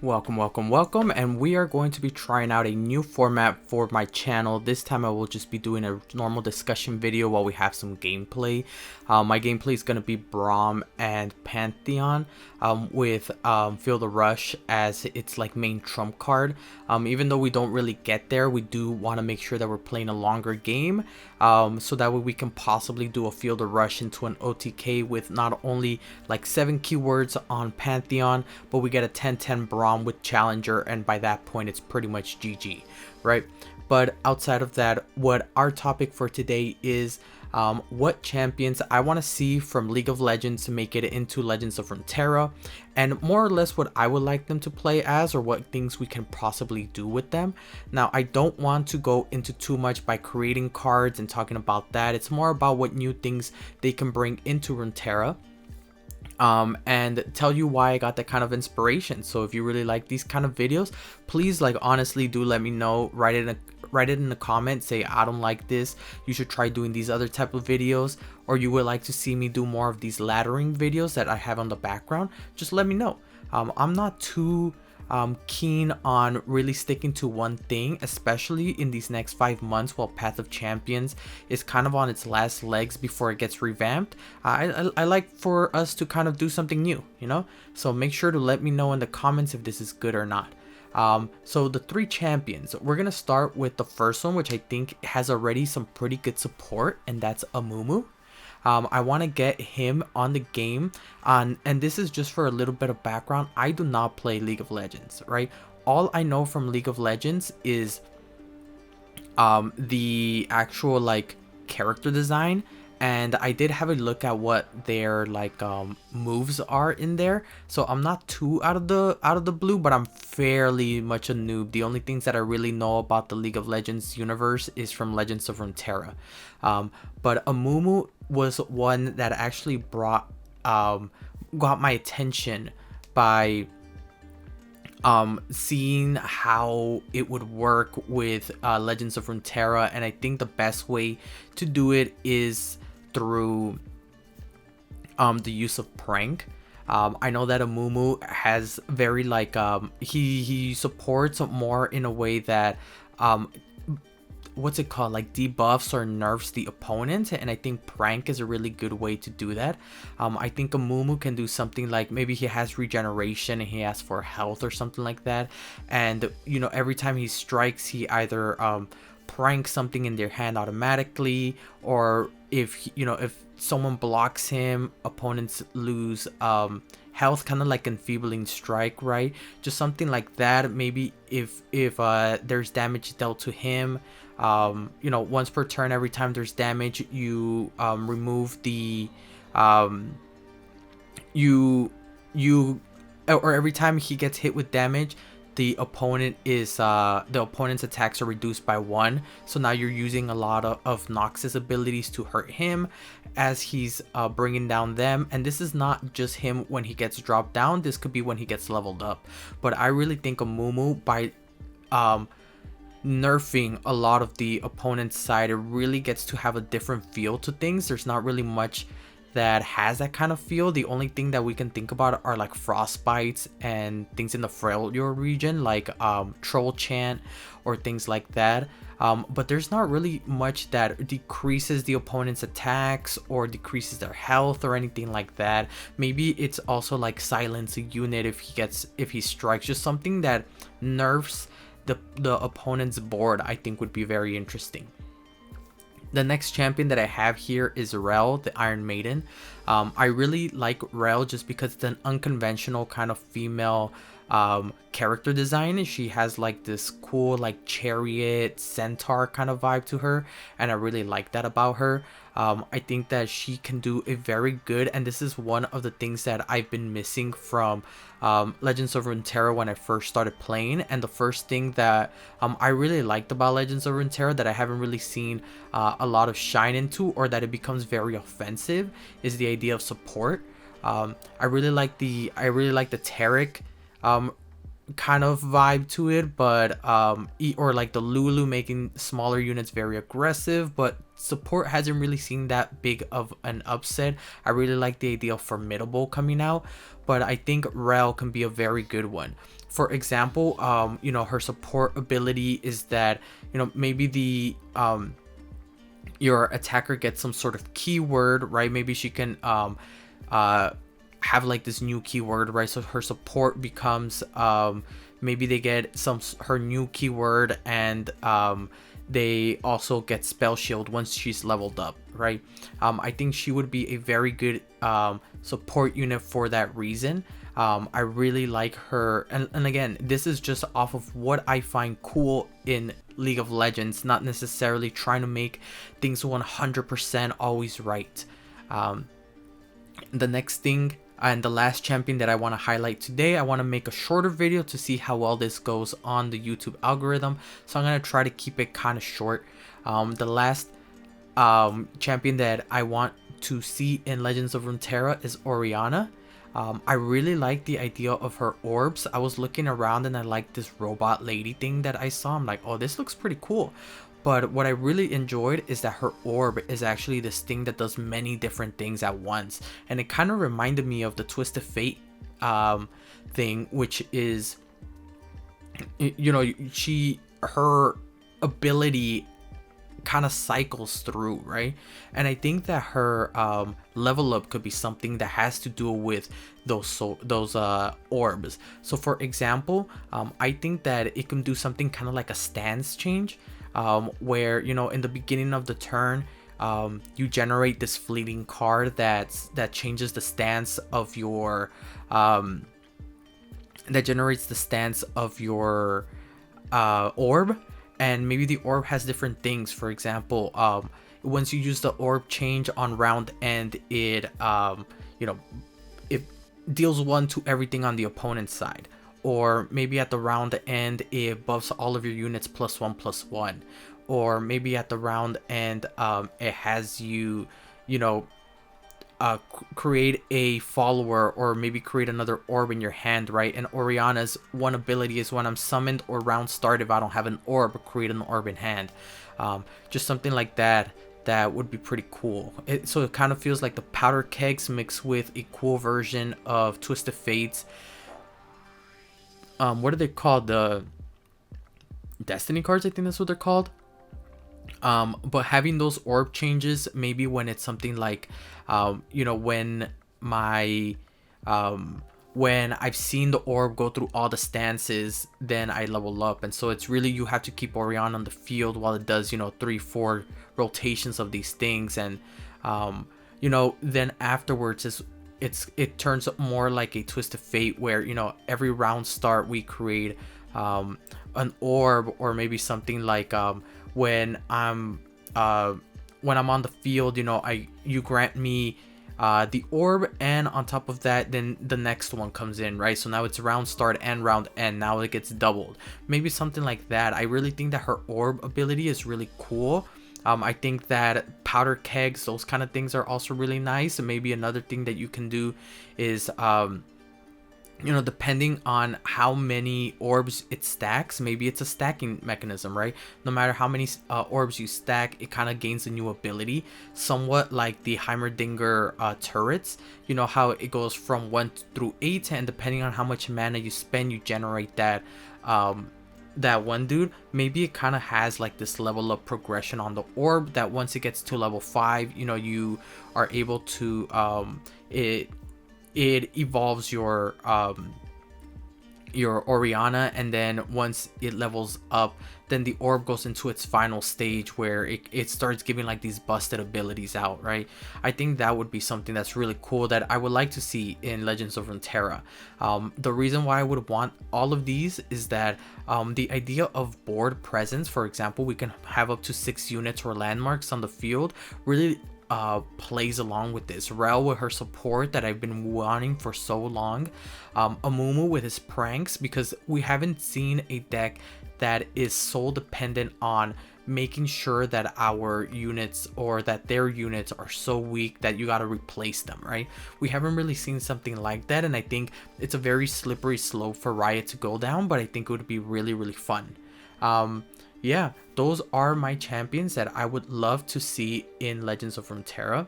Welcome, and we are going to be trying out a new format for my channel. This time I will just be doing a normal discussion video while we have some gameplay. My gameplay is going to be Braum and Pantheon with Feel the Rush as its like main trump card. Even though we don't really get there, we do want to make sure that we're playing a longer game, so that way we can possibly do a Feel the Rush into an OTK with not only like 7 keywords on Pantheon, but we get a 10-10 Braum with Challenger, and by that point it's pretty much GG, right? But outside of that, what our topic for today is what champions I want to see from League of Legends to make it into Legends of Runeterra, and more or less what I would like them to play as, or what things we can possibly do with them. Now, I don't want to go into too much by creating cards and talking about that. It's more about what new things they can bring into Runeterra, and tell you why I got that kind of inspiration. So if you really like these kind of videos, please, like, honestly do let me know. Write it in the comments, say I don't like this, you should try doing these other type of videos, or you would like to see me do more of these laddering videos that I have on the background. Just let me know. I'm not too keen on really sticking to one thing, especially in these next 5 months while Path of Champions is kind of on its last legs before it gets revamped. I like for us to kind of do something new, you know? So make sure to let me know in the comments if this is good or not. So the 3 champions, we're gonna start with the first one, which I think has already some pretty good support, and that's Amumu. I want to get him on the game, and this is just for a little bit of background. I do not play League of Legends, right? All I know from League of Legends is the actual like character design, and I did have a look at what their like moves are in there. So I'm not too out of the blue, but I'm fairly much a noob. The only things that I really know about the League of Legends universe is from Legends of Runeterra. But Amumu was one that actually got my attention by seeing how it would work with Legends of Runeterra, and I think the best way to do it is through the use of prank. I know that Amumu has very like he supports more in a way that what's it called, like debuffs or nerfs the opponent, and I think prank is a really good way to do that. I think Amumu can do something like maybe he has regeneration and he asks for health or something like that, and you know, every time he strikes he either pranks something in their hand automatically, or if you know, if someone blocks him, opponents lose health, kind of like enfeebling strike, right? Just something like that. Maybe if there's damage dealt to him, you know, once per turn, every time there's damage, you remove the or every time he gets hit with damage, the opponent's attacks are reduced by 1. So now you're using a lot of Nox's abilities to hurt him as he's bringing down them. And this is not just him when he gets dropped down, this could be when he gets leveled up. But I really think Amumu, by nerfing a lot of the opponent's side, it really gets to have a different feel to things. There's not really much that has that kind of feel. The only thing that we can think about are like frostbites and things in the Freljord region, like troll chant or things like that. But there's not really much that decreases the opponent's attacks or decreases their health or anything like that. Maybe it's also like silence a unit if he strikes. Just something that nerfs the opponent's board, I think would be very interesting. The next champion that I have here is Rell, the Iron Maiden. I really like Rell just because it's an unconventional kind of female character design. She has like this cool like chariot centaur kind of vibe to her, and I really like that about her. I think that she can do a very good, and this is one of the things that I've been missing from Legends of Runeterra when I first started playing. And the first thing that I really liked about Legends of Runeterra that I haven't really seen a lot of shine into, or that it becomes very offensive, is the idea of support. I really like the Taric kind of vibe to it, but or like the Lulu making smaller units very aggressive, but support hasn't really seen that big of an upset. I really like the idea of Formidable coming out, but I think Rel can be a very good one. For example, you know, her support ability is that, you know, maybe the your attacker gets some sort of keyword, right? Maybe she can have like this new keyword, right? So her support becomes maybe they get her new keyword, and they also get spell shield once she's leveled up, right? I think she would be a very good support unit for that reason. I really like her, and again, this is just off of what I find cool in League of Legends, not necessarily trying to make things 100% always right. The next thing and the last champion that I want to highlight today, I want to make a shorter video to see how well this goes on the YouTube algorithm, so I'm going to try to keep it kind of short. The last champion that I want to see in Legends of Runeterra is Orianna. I really like the idea of her orbs. I was looking around and I like this robot lady thing that I saw. I'm like, oh, this looks pretty cool. But what I really enjoyed is that her orb is actually this thing that does many different things at once. And it kind of reminded me of the Twisted Fate thing, which is, you know, her ability kind of cycles through, right? And I think that her level up could be something that has to do with those orbs. So for example, I think that it can do something kind of like a stance change, where, you know, in the beginning of the turn, you generate this fleeting card that changes the stance of your orb. And maybe the orb has different things. For example, once you use the orb change on round end, it you know, it deals 1 to everything on the opponent's side. Or maybe at the round end, it buffs all of your units +1/+1. Or maybe at the round end, it has you, you know, create a follower, or maybe create another orb in your hand, right? And Orianna's one ability is when I'm summoned or round start, if I don't have an orb, create an orb in hand. Just something like that would be pretty cool. So it kind of feels like the powder kegs mixed with a cool version of Twisted Fates. What are they called? The Destiny cards, I think that's what they're called. But having those orb changes, maybe when it's something like, you know, when I've seen the orb go through all the stances, then I level up. And so it's really, you have to keep Orianna on the field while it does, you know, 3-4 rotations of these things. And, you know, then afterwards it turns more like a Twisted Fate, where, you know, every round start we create an orb, or maybe something like when I'm on the field, you know, you grant me the orb, and on top of that, then the next one comes in, right? So now it's round start and round end. Now it gets doubled. Maybe something like that. I really think that her orb ability is really cool. I think that powder kegs, those kind of things are also really nice. And maybe another thing that you can do is, you know, depending on how many orbs it stacks, maybe it's a stacking mechanism, right? No matter how many orbs you stack, it kind of gains a new ability, somewhat like the Heimerdinger turrets. You know how it goes from 1 through 8, and depending on how much mana you spend, you generate that one dude. Maybe it kind of has like this level of progression on the orb, that once it gets to level 5, you know, you are able to it evolves your Orianna, and then once it levels up, then the orb goes into its final stage where it starts giving like these busted abilities out, right? I think that would be something that's really cool that I would like to see in Legends of Runeterra. The reason why I would want all of these is that the idea of board presence, for example, we can have up to 6 units or landmarks on the field, really plays along with this. Rel with her support that I've been wanting for so long, Amumu with his pranks, because we haven't seen a deck that is so dependent on making sure that our units or that their units are so weak that you got to replace them, right? We haven't really seen something like that, and I think it's a very slippery slope for Riot to go down, but I think it would be really, really fun. Yeah, those are my champions that I would love to see in Legends of Runeterra.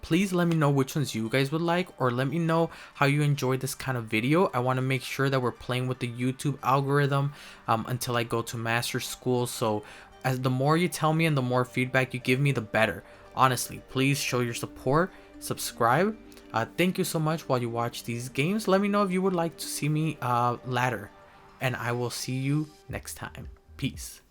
Please let me know which ones you guys would like, or let me know how you enjoyed this kind of video. I want to make sure that we're playing with the YouTube algorithm until I go to master school. So as the more you tell me and the more feedback you give me, the better. Honestly, please show your support, subscribe. Thank you so much while you watch these games. Let me know if you would like to see me ladder, and I will see you next time. Peace.